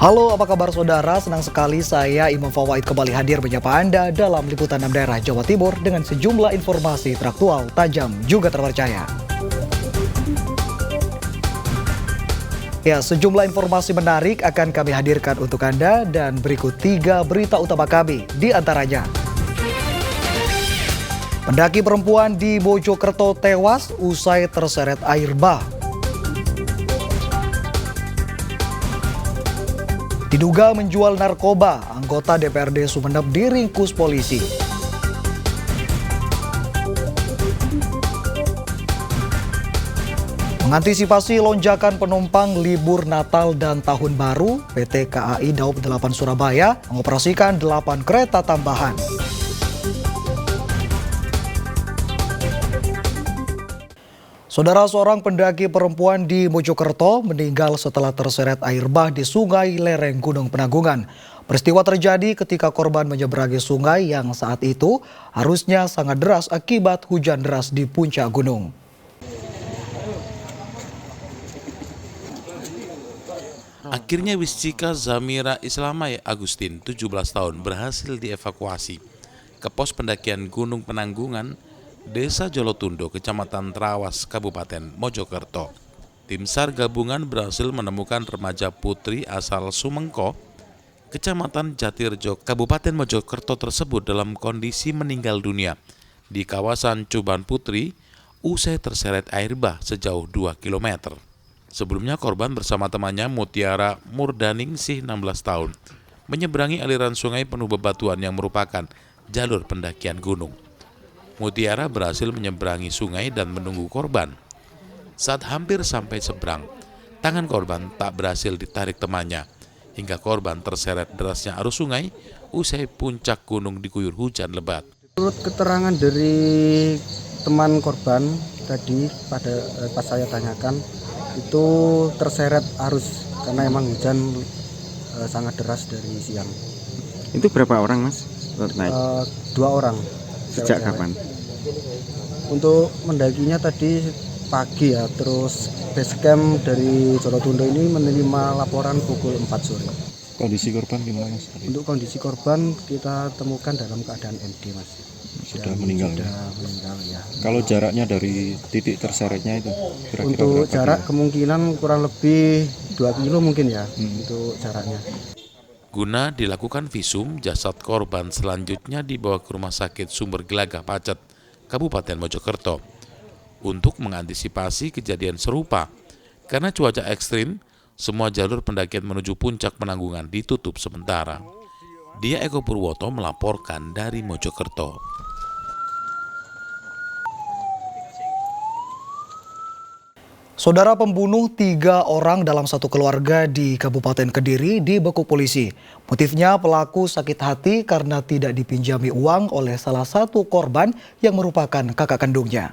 Halo, apa kabar saudara? Senang sekali saya Imam Fawaid kembali hadir menyapa Anda dalam liputan 6 daerah Jawa Timur dengan sejumlah informasi teraktual, tajam, juga terpercaya. Ya, sejumlah informasi menarik akan kami hadirkan untuk Anda dan berikut 3 berita utama kami di antaranya. Pendaki perempuan di Mojokerto tewas usai terseret air bah. Diduga menjual narkoba, anggota DPRD Sumeneb diringkus polisi. Mengantisipasi lonjakan penumpang libur Natal dan Tahun Baru, PT KAI Daob 8 Surabaya mengoperasikan 8 kereta tambahan. Saudara, seorang pendaki perempuan di Mojokerto meninggal setelah terseret air bah di sungai lereng Gunung Penanggungan. Peristiwa terjadi ketika korban menyeberangi sungai yang saat itu arusnya sangat deras akibat hujan deras di puncak gunung. Akhirnya Wiscika Zamira Islamai Agustin, 17 tahun, berhasil dievakuasi ke pos pendakian Gunung Penanggungan, Desa Jolotundo, Kecamatan Trawas, Kabupaten Mojokerto. Tim SAR gabungan berhasil menemukan remaja putri asal Sumengko, Kecamatan Jatirjo, Kabupaten Mojokerto tersebut dalam kondisi meninggal dunia di kawasan Cuban Putri usai terseret air bah sejauh 2 km. Sebelumnya korban bersama temannya Mutiara Murdaningsih 16 tahun menyeberangi aliran sungai penuh bebatuan yang merupakan jalur pendakian gunung. Mutiara berhasil menyeberangi sungai dan menunggu korban. Saat hampir sampai seberang, tangan korban tak berhasil ditarik temannya, hingga korban terseret derasnya arus sungai usai puncak gunung diguyur hujan lebat. Menurut keterangan dari teman korban tadi pas saya tanyakan, itu terseret arus karena emang hujan sangat deras dari siang. Itu berapa orang, Mas? Naik? 2 orang. Sejak kapan? Untuk mendakinya tadi pagi ya, terus base camp dari Jolotundo ini menerima laporan pukul 4 sore. Kondisi korban gimana, Mas? Untuk kondisi korban kita temukan dalam keadaan MD, Mas. Sudah meninggal. Sudah meninggal ya. Kalau jaraknya dari titik terseretnya itu kira-kira Untuk berapa jarak kilo? kemungkinan kurang lebih 2 kilo mungkin ya untuk jaraknya. Guna dilakukan visum, jasad korban selanjutnya dibawa ke Rumah Sakit Sumber Gelagah Pacet, Kabupaten Mojokerto. Untuk mengantisipasi kejadian serupa, karena cuaca ekstrim, semua jalur pendakian menuju puncak Penanggungan ditutup sementara. Dia Eko Purwoto melaporkan dari Mojokerto. Saudara, pembunuh 3 orang dalam satu keluarga di Kabupaten Kediri dibekuk polisi. Motifnya pelaku sakit hati karena tidak dipinjami uang oleh salah satu korban yang merupakan kakak kandungnya.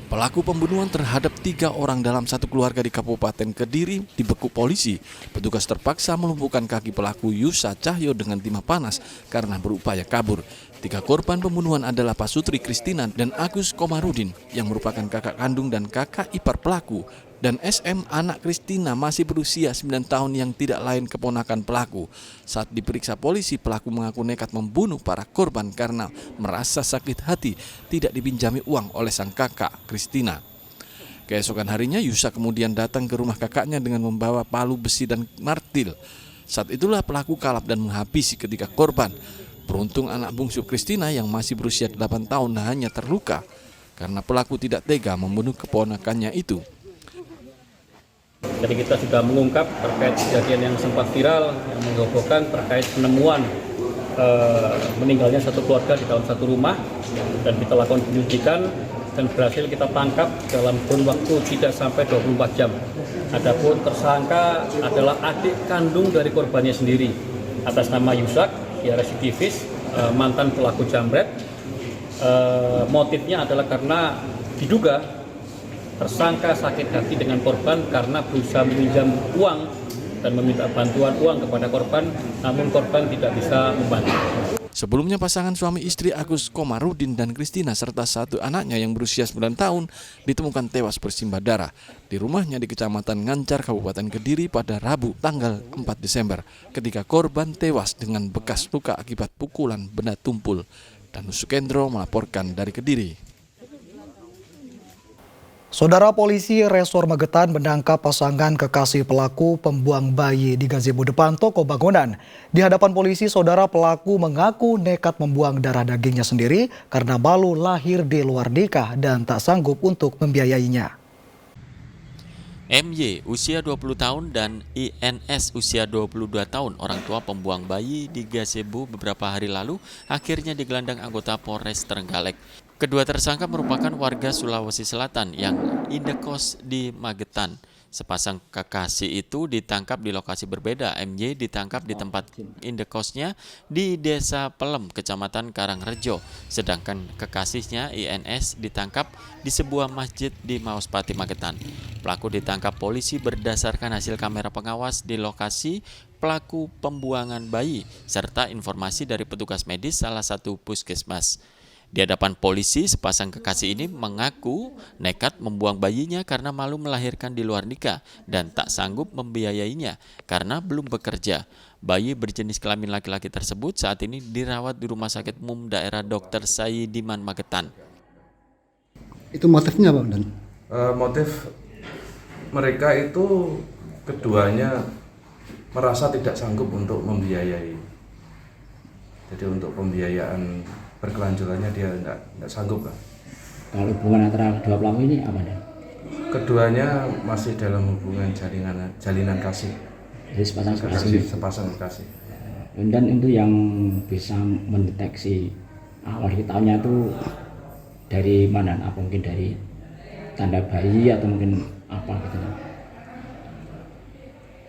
Pelaku pembunuhan terhadap 3 orang dalam satu keluarga di Kabupaten Kediri dibekuk polisi. Petugas terpaksa melumpuhkan kaki pelaku Yusa Cahyo dengan timah panas karena berupaya kabur. 3 korban pembunuhan adalah Pasutri Kristina dan Agus Komarudin yang merupakan kakak kandung dan kakak ipar pelaku. Dan SM anak Kristina masih berusia 9 tahun yang tidak lain keponakan pelaku. Saat diperiksa polisi, pelaku mengaku nekat membunuh para korban karena merasa sakit hati tidak dipinjami uang oleh sang kakak Kristina. Keesokan harinya Yusa kemudian datang ke rumah kakaknya dengan membawa palu besi dan martil. Saat itulah pelaku kalap dan menghabisi ketiga korban. Beruntung anak bungsu Kristina yang masih berusia 8 tahun hanya terluka karena pelaku tidak tega membunuh keponakannya itu. Jadi kita sudah mengungkap terkait kejadian yang sempat viral yang menghebohkan terkait penemuan meninggalnya satu keluarga di dalam satu rumah, dan kita lakukan penyelidikan dan berhasil kita tangkap dalam kurun waktu tidak sampai 24 jam. Adapun tersangka adalah adik kandung dari korbannya sendiri atas nama Yusak, ya residivis, mantan pelaku jambret. Motifnya adalah karena diduga tersangka sakit hati dengan korban karena berusaha meminjam uang dan meminta bantuan uang kepada korban, namun korban tidak bisa membantu. Sebelumnya pasangan suami istri Agus Komarudin dan Kristina serta satu anaknya yang berusia 9 tahun ditemukan tewas bersimbah darah di rumahnya di Kecamatan Ngancar, Kabupaten Kediri pada Rabu tanggal 4 Desember ketika korban tewas dengan bekas luka akibat pukulan benda tumpul. Danus Sukendro melaporkan dari Kediri. Saudara polisi Resor Magetan menangkap pasangan kekasih pelaku pembuang bayi di gazebo depan toko bangunan. Di hadapan polisi, saudara pelaku mengaku nekat membuang darah dagingnya sendiri karena malu lahir di luar nikah dan tak sanggup untuk membiayainya. MY usia 20 tahun dan INS usia 22 tahun, orang tua pembuang bayi di gazebo beberapa hari lalu, akhirnya digelandang anggota Polres Trenggalek. Kedua tersangka merupakan warga Sulawesi Selatan yang indekos di Magetan. Sepasang kekasih itu ditangkap di lokasi berbeda. MY ditangkap di tempat indekosnya di Desa Pelem, Kecamatan Karangrejo. Sedangkan kekasihnya INS ditangkap di sebuah masjid di Mauspati, Magetan. Pelaku ditangkap polisi berdasarkan hasil kamera pengawas di lokasi pelaku pembuangan bayi serta informasi dari petugas medis salah satu puskesmas. Di hadapan polisi, sepasang kekasih ini mengaku nekat membuang bayinya karena malu melahirkan di luar nikah dan tak sanggup membiayainya karena belum bekerja. Bayi berjenis kelamin laki-laki tersebut saat ini dirawat di Rumah Sakit Umum Daerah Dr. Saidiman, Magetan. Itu motifnya Pak Dan? Motif mereka itu keduanya merasa tidak sanggup untuk membiayai. Jadi untuk pembiayaan berkelanjutannya dia nggak sanggup lah. Kalau hubungan antara kedua pelaku ini apa Dan? Keduanya masih dalam hubungan jalinan kasih. Jadi sepasang kasih. Dan itu yang bisa mendeteksi awal diketahuinya itu dari mana? Apa mungkin dari tanda bayi atau mungkin apa gitu?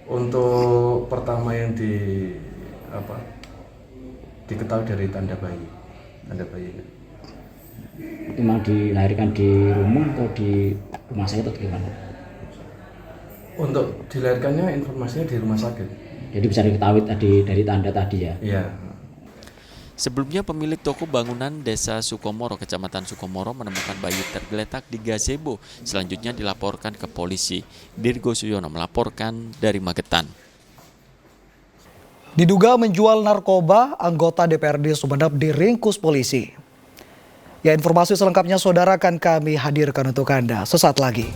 Untuk pertama yang diketahui dari tanda bayi. Itu memang dilahirkan di rumah atau di rumah sakit atau gimana? Untuk dilahirkannya informasinya di rumah sakit. Jadi bisa diketahui tadi dari tanda tadi ya? Iya. Sebelumnya pemilik toko bangunan Desa Sukomoro, Kecamatan Sukomoro menemukan bayi tergeletak di gazebo. Selanjutnya dilaporkan ke polisi. Dirgo Suyono melaporkan dari Magetan. Diduga menjual narkoba, anggota DPRD Sumeneb diringkus polisi. Ya, informasi selengkapnya saudara akan kami hadirkan untuk Anda sesaat lagi.